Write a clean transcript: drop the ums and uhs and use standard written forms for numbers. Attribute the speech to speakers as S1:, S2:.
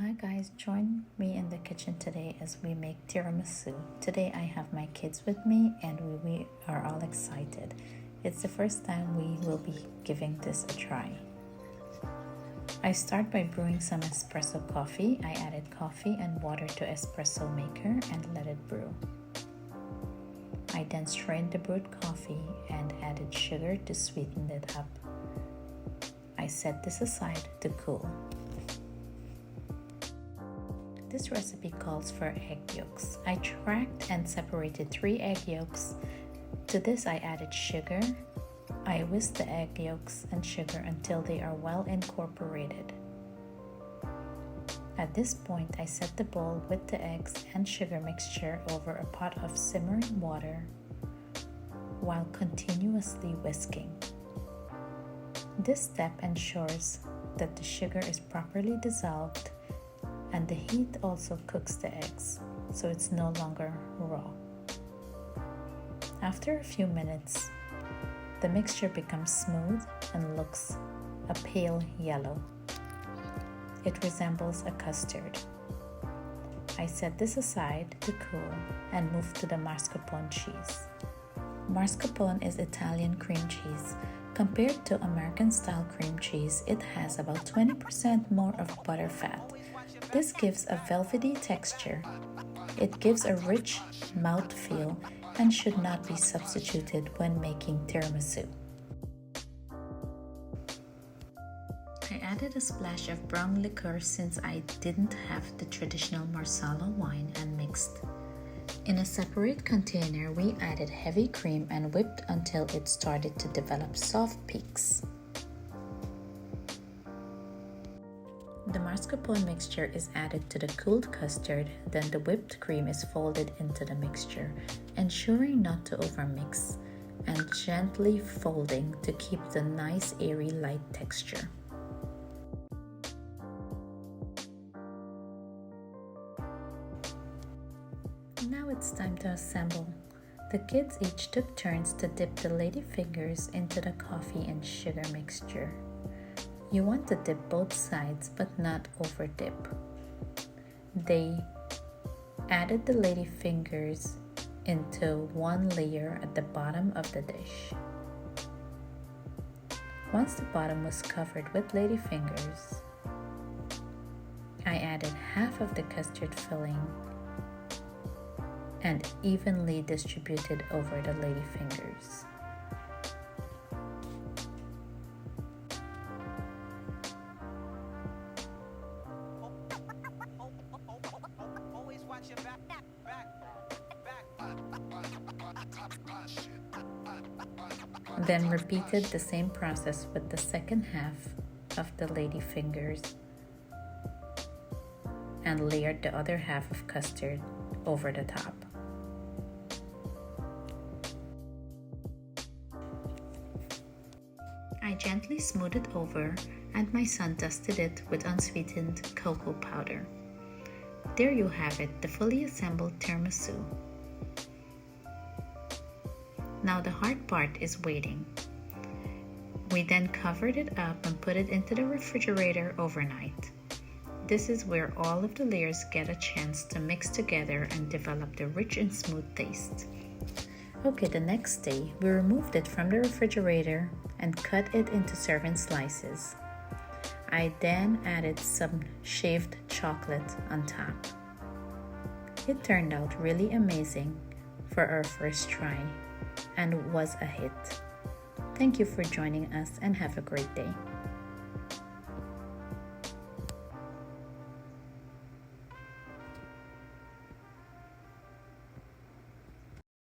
S1: Hi guys, join me in the kitchen today as we make tiramisu. Today I have my kids with me and we are all excited. It's the first time we will be giving this a try. I start by brewing some espresso coffee. I added coffee and water to espresso maker and let it brew. I then strained the brewed coffee and added sugar to sweeten it up. I set this aside to cool. This recipe calls for egg yolks. I cracked and separated 3 egg yolks. To this I added sugar. I whisked the egg yolks and sugar until they are well incorporated. At this point, I set the bowl with the eggs and sugar mixture over a pot of simmering water while continuously whisking. This step ensures that the sugar is properly dissolved and the heat also cooks the eggs, so it's no longer raw. After a few minutes, the mixture becomes smooth and looks a pale yellow. It resembles a custard. I set this aside to cool and move to the mascarpone cheese. Mascarpone is Italian cream cheese. Compared to American-style cream cheese, it has about 20% more of butter fat. This gives a velvety texture. It gives a rich mouthfeel and should not be substituted when making tiramisu. I added a splash of brown liqueur since I didn't have the traditional Marsala wine and mixed. In a separate container, we added heavy cream and whipped until it started to develop soft peaks. The mascarpone mixture is added to the cooled custard, then the whipped cream is folded into the mixture, ensuring not to overmix, and gently folding to keep the nice airy light texture. Now it's time to assemble. The kids each took turns to dip the lady fingers into the coffee and sugar mixture. You want to dip both sides but not over dip. They added the lady fingers into one layer at the bottom of the dish. Once the bottom was covered with lady fingers, I added half of the custard filling and evenly distributed over the lady fingers. Then repeated the same process with the second half of the lady fingers and layered the other half of custard over the top. I gently smoothed it over and my son dusted it with unsweetened cocoa powder. There you have it, the fully assembled tiramisu. Now the hard part is waiting. We then covered it up and put it into the refrigerator overnight. This is where all of the layers get a chance to mix together and develop the rich and smooth taste. Okay, the next day, we removed it from the refrigerator and cut it into serving slices. I then added some shaved chocolate on top. It turned out really amazing for our first try and was a hit. Thank you for joining us and have a great day.